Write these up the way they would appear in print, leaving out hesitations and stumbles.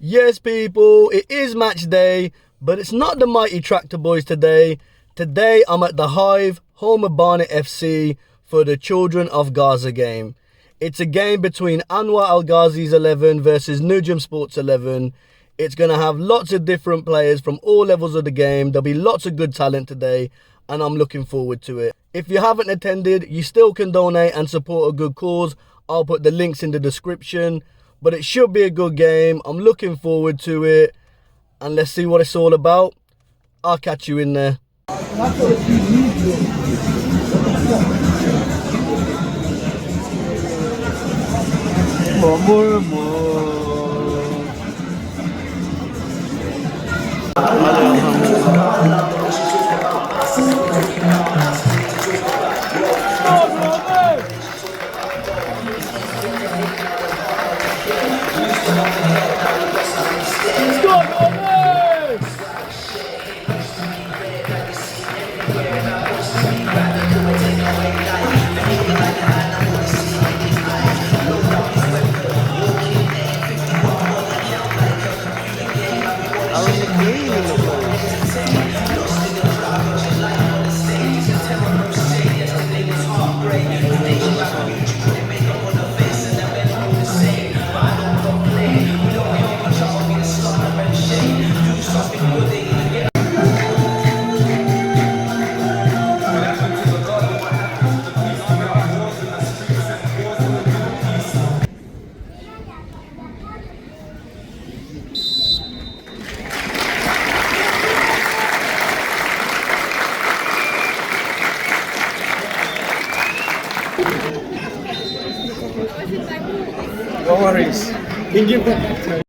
Yes, people, it is match day, but it's not the mighty Tractor Boys today. Today, I'm at the Hive, home of Barnet FC, for the Children of Gaza game. It's a game between Anwar El Ghazi's 11 versus Nujum Sports 11. It's going to have lots of different players from all levels of the game. There'll be lots of good talent today, and I'm looking forward to it. If you haven't attended, you still can donate and support a good cause. I'll put the links in the description. But it should be a good game. I'm looking forward to it. And let's see what it's all about. I'll catch you in there. No worries. Give that.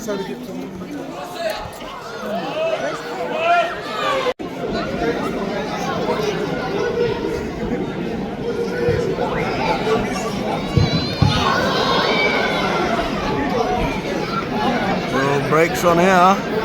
So brakes on here.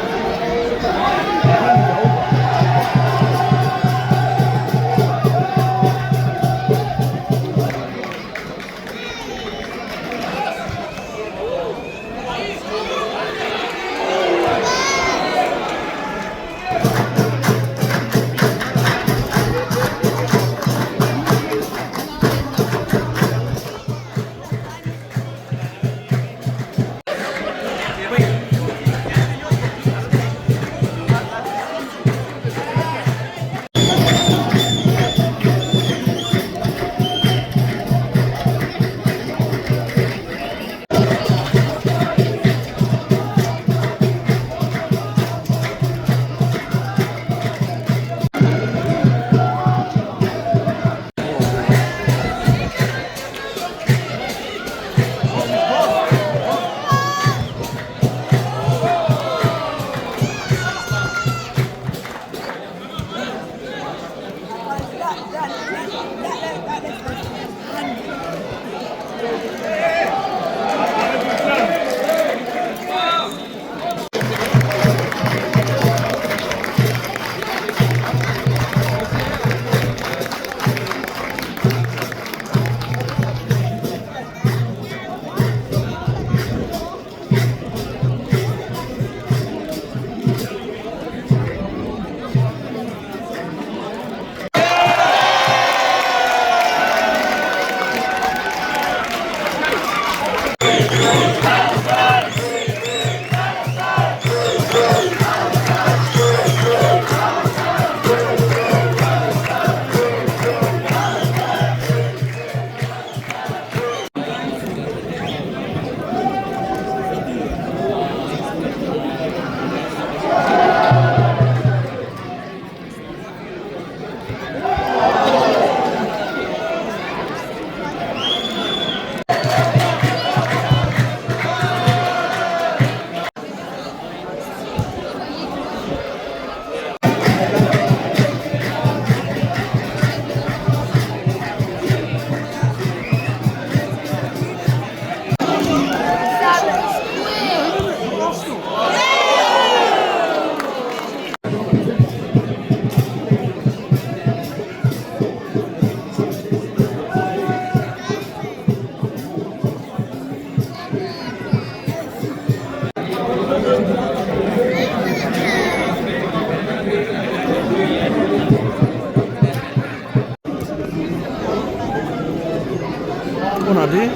Al-Hamadi.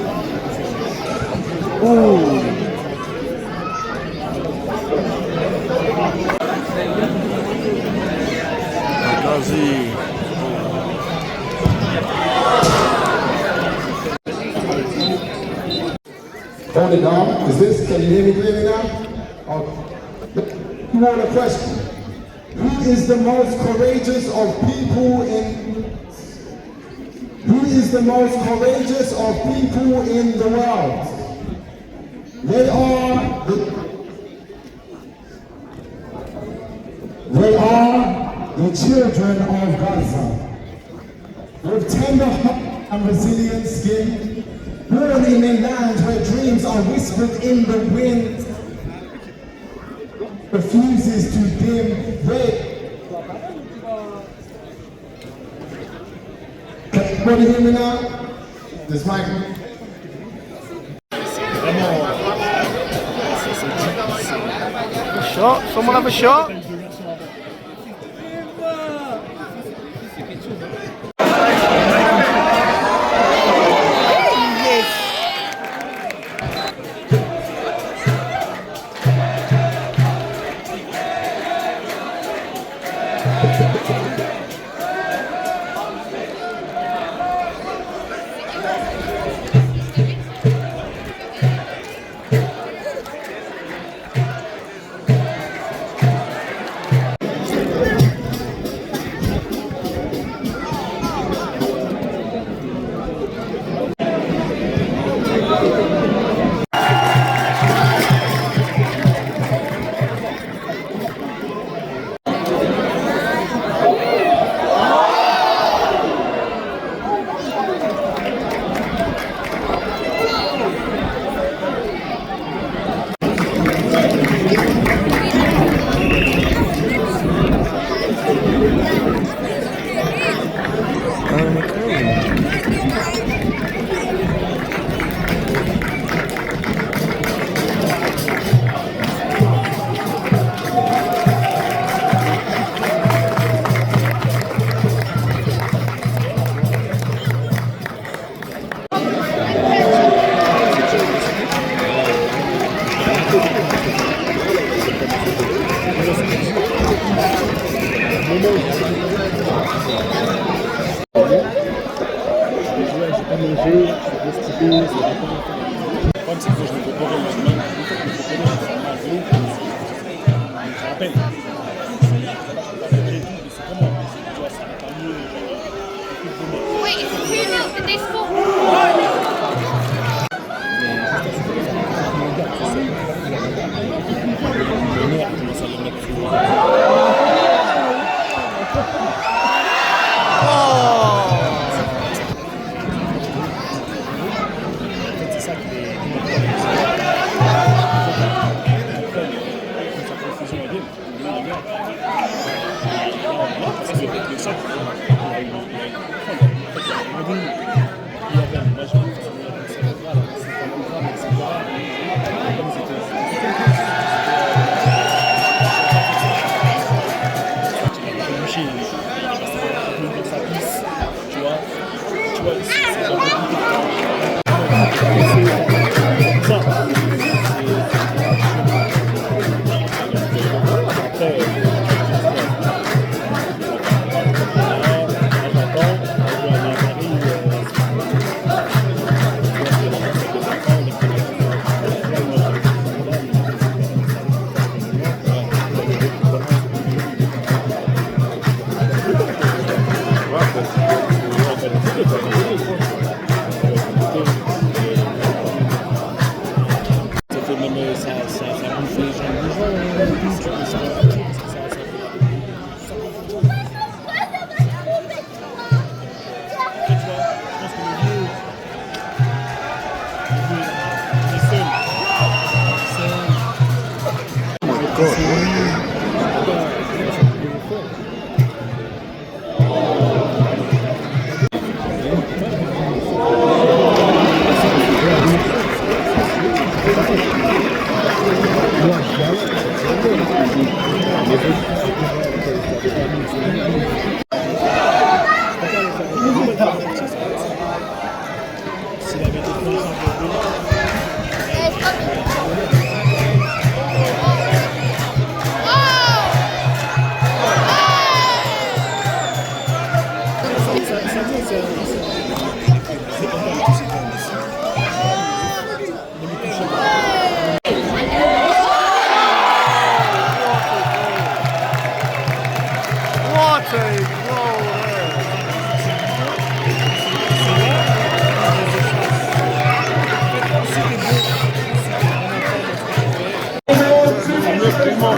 Ooh. El Ghazi. Hold it down. Can you hear me clearly now? Okay. You want a question? Who is the most courageous of people in the world? They are the children of Gaza. With tender heart and resilient skin, born in a land where dreams are whispered in the wind, refuses to dim. Can you hear me now? This mic. Shot? Someone have a shot? Wait, it's 2-0 and they scored.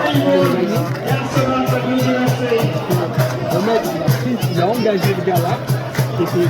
Le mec, il a engagé le gars là, qui était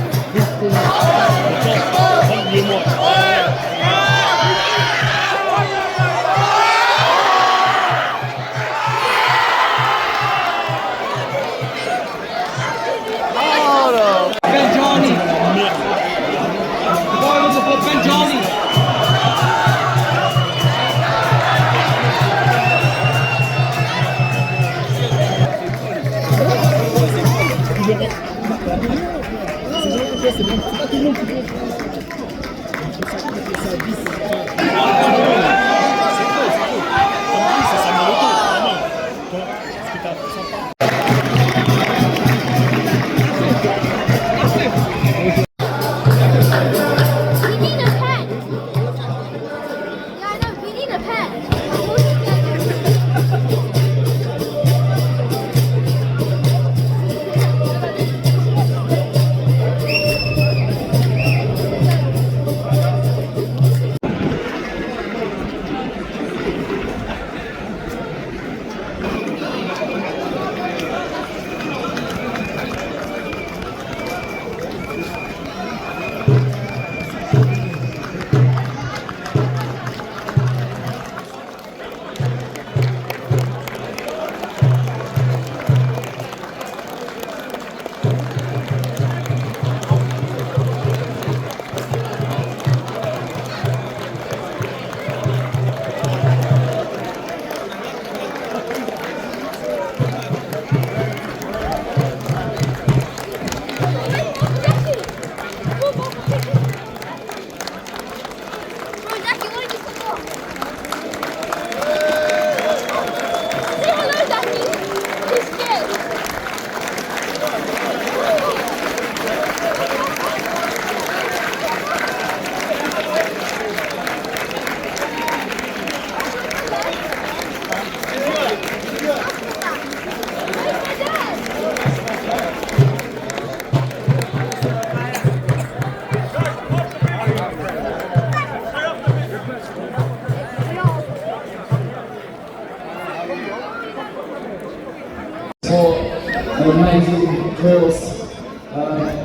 amazing course.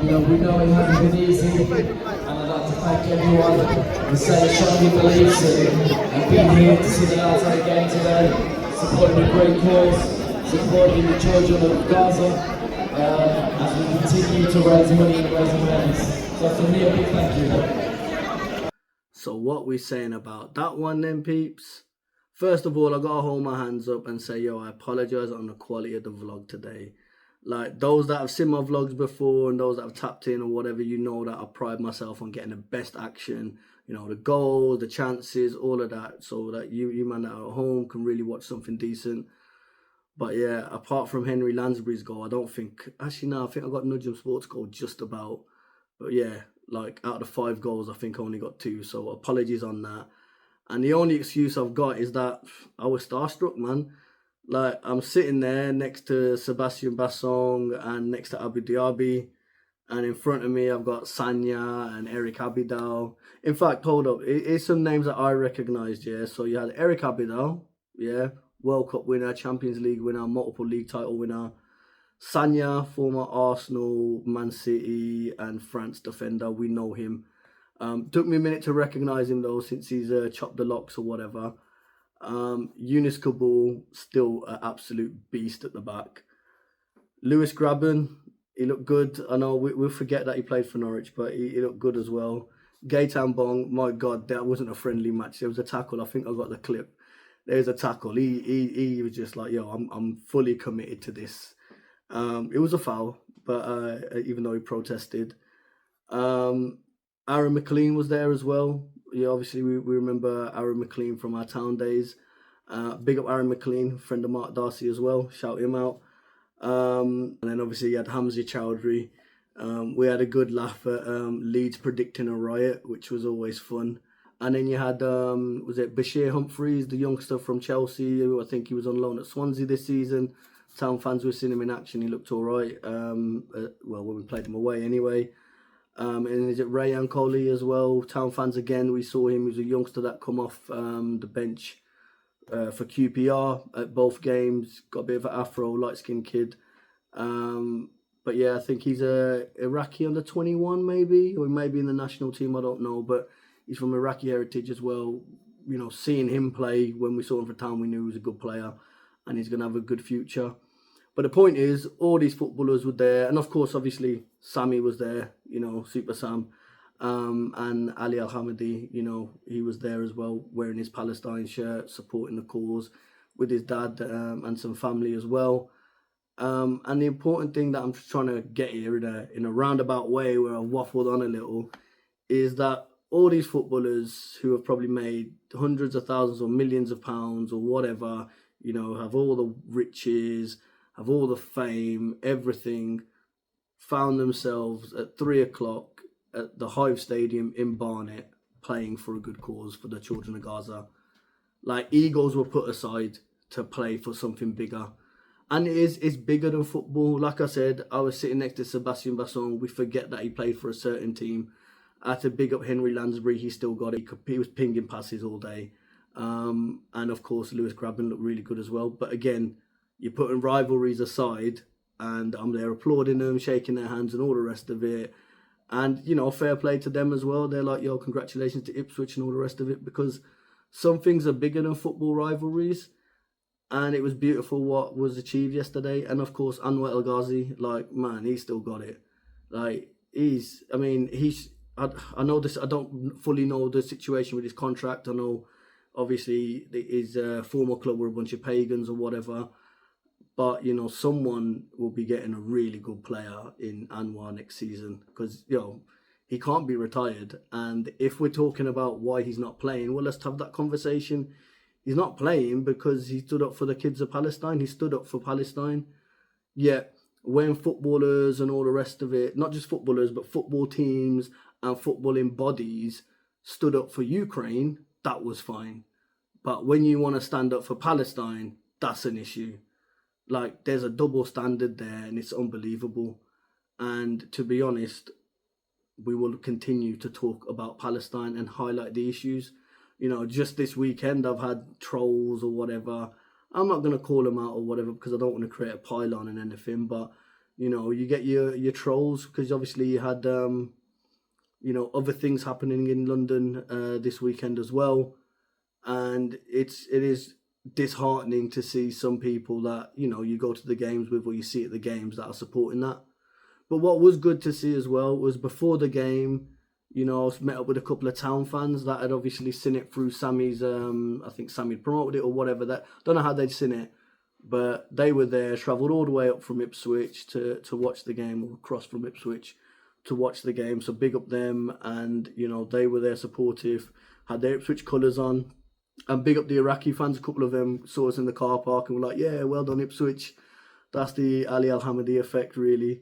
We know it hasn't been easy, and I'd like to thank everyone who said strongly believes and being here to see the Outo game today, supporting a great cause, supporting the children of Gaza, as we continue to raise money and raise awareness. So for me, a big thank you. So what we saying about that one then, peeps? First of all, I gotta hold my hands up and say, yo, I apologize on the quality of the vlog today. Like, those that have seen my vlogs before and those that have tapped in or whatever, you know that I pride myself on getting the best action, the goals, the chances, all of that, so that you man that are at home can really watch something decent. But yeah, apart from Henri Lansbury's goal, I don't think, actually no, I think I got Nujum Sports goal just about. But yeah, like out of the 5 goals, I think I only got 2, so apologies on that. And the only excuse I've got is that I was starstruck, man. Like, I'm sitting there next to Sébastien and next to Diaby, and in front of me I've got Sagna and Abidal. In fact, hold up, it's some names that I recognised, yeah. So you had Abidal, yeah, World Cup winner, Champions League winner, multiple league title winner. Sagna, former Arsenal, Man City and France defender, we know him. Took me a minute to recognise him though, since he's chopped the locks or whatever. Younes Kabul, still an absolute beast at the back. Grabban, he looked good. I know we'll forget that he played for Norwich, but he looked good as well. Gaëtan, Bong, my God, that wasn't a friendly match. There was a tackle. I think I got the clip. There's a tackle. He was just like, yo, I'm fully committed to this. It was a foul, but even though he protested. Aaron McLean was there as well. Yeah, obviously we remember Aaron McLean from our town days. Big up Aaron McLean, friend of Mark Darcy as well. Shout him out. And then obviously you had Hamza Choudhury. We had a good laugh at Leeds predicting a riot, which was always fun. And then you had, was it Bashir Humphreys, the youngster from Chelsea, who I think he was on loan at Swansea this season. Town fans were seeing him in action. He looked all right. Well, when we played him away anyway. And is it Rayan Kolli as well? Town fans again, we saw him. He was a youngster that come off the bench for QPR at both games. Got a bit of an afro, light-skinned kid. But yeah, I think he's a Iraqi under 21 maybe, or maybe in the national team, I don't know. But he's from Iraqi heritage as well. You know, seeing him play when we saw him for town, we knew he was a good player and he's going to have a good future. But the point is, all these footballers were there. And of course, obviously, Samy was there, you know, Super Sam. And Ali Al-Hamadi, you know, he was there as well, wearing his Palestine shirt, supporting the cause with his dad and some family as well. And the important thing that I'm trying to get here in a roundabout way, where I've waffled on a little, is that all these footballers who have probably made hundreds of thousands or millions of pounds or whatever, you know, have all the riches, have all the fame, everything, found themselves at 3:00 at the Hive Stadium in Barnet playing for a good cause for the children of Gaza. Like, egos were put aside to play for something bigger. And it's bigger than football. Like I said, I was sitting next to Sébastien. We forget that he played for a certain team. I had to big up Henri Lansbury. He still got it. He was pinging passes all day. And of course, Grabban looked really good as well. But again, you're putting rivalries aside, and I'm there applauding them, shaking their hands and all the rest of it. And, you know, fair play to them as well. They're like, yo, congratulations to Ipswich and all the rest of it, because some things are bigger than football rivalries. And it was beautiful what was achieved yesterday. And of course, Anwar El Ghazi, like, man, he's still got it. Like, I know this, I don't fully know the situation with his contract. I know, obviously, his former club were a bunch of pagans or whatever. But, you know, someone will be getting a really good player in Anwar next season, because, you know, he can't be retired. And if we're talking about why he's not playing, well, let's have that conversation. He's not playing because he stood up for the kids of Palestine. He stood up for Palestine. Yet, when footballers and all the rest of it, not just footballers, but football teams and footballing bodies stood up for Ukraine, that was fine. But when you want to stand up for Palestine, that's an issue. Like, there's a double standard there, and it's unbelievable. And to be honest, we will continue to talk about Palestine and highlight the issues. You know, just this weekend, I've had trolls or whatever. I'm not going to call them out or whatever, because I don't want to create a pylon and anything. But, you know, you get your trolls, because obviously you had, you know, other things happening in London this weekend as well. And it is disheartening to see some people that, you know, you go to the games with or you see at the games that are supporting that. But what was good to see as well was before the game, you know, I met up with a couple of town fans that had obviously seen it through Sammy's, I think Sammy promoted it or whatever. That, don't know how they'd seen it, but they were there, travelled all the way up from Ipswich to watch the game, or across from Ipswich to watch the game. So big up them, and, you know, they were there supportive, had their Ipswich colours on. And big up the Iraqi fans. A couple of them saw us in the car park and were like, yeah, well done, Ipswich. That's the Ali Al-Hamadi effect, really.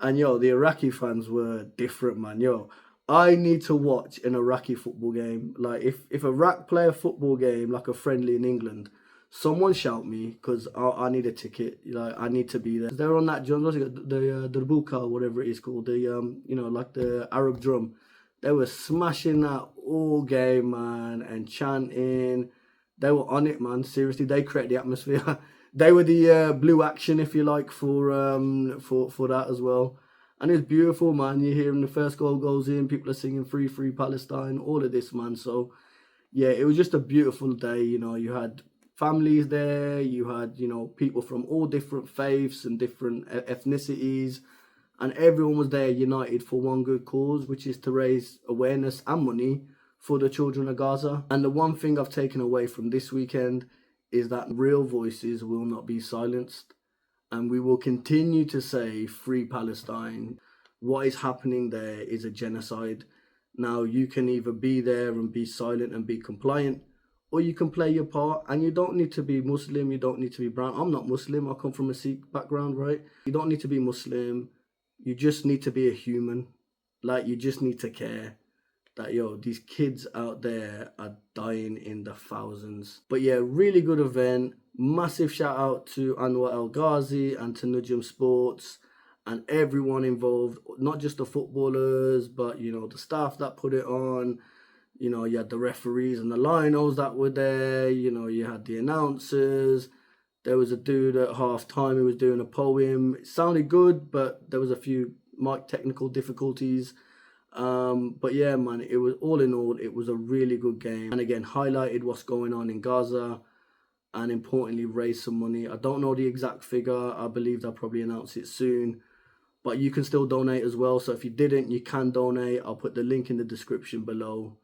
And, yo, the Iraqi fans were different, man. Yo, I need to watch an Iraqi football game. Like, if Iraq play a football game, like a friendly in England, someone shout me, because I need a ticket. Like, I need to be there. They're on that drum, the darbuka, whatever it is called, the, you know, like the Arab drum. They were smashing that all game, man, and chanting. They were on it, man. Seriously, they created the atmosphere. They were the blue action, if you like, for that as well. And it's beautiful, man. You're hearing the first goal goes in, people are singing "Free, Free Palestine," all of this, man. So, yeah, it was just a beautiful day. You know, you had families there, you had, you know, people from all different faiths and different ethnicities. And everyone was there united for one good cause, which is to raise awareness and money for the children of Gaza. And the one thing I've taken away from this weekend is that real voices will not be silenced. And we will continue to say, free Palestine. What is happening there is a genocide. Now, you can either be there and be silent and be compliant, or you can play your part. And you don't need to be Muslim, you don't need to be brown. I'm not Muslim, I come from a Sikh background, right? You don't need to be Muslim. You just need to be a human. Like, you just need to care that, yo, these kids out there are dying in the thousands. But yeah, really good event. Massive shout out to Anwar El Ghazi and to Nujum Sports and everyone involved. Not just the footballers, but, you know, the staff that put it on. You know, you had the referees and the linos that were there. You know, you had the announcers. There was a dude at half time who was doing a poem. It sounded good, but there was a few mic technical difficulties. But yeah, man, it was all in all, it was a really good game. And again, highlighted what's going on in Gaza and importantly, raised some money. I don't know the exact figure. I believe they'll probably announce it soon. But you can still donate as well. So if you didn't, you can donate. I'll put the link in the description below.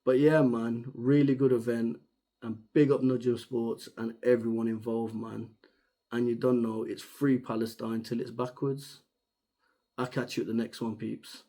But yeah, man, really good event. And big up Nujum Sports and everyone involved, man. And you don't know, it's free Palestine till it's backwards. I'll catch you at the next one, peeps.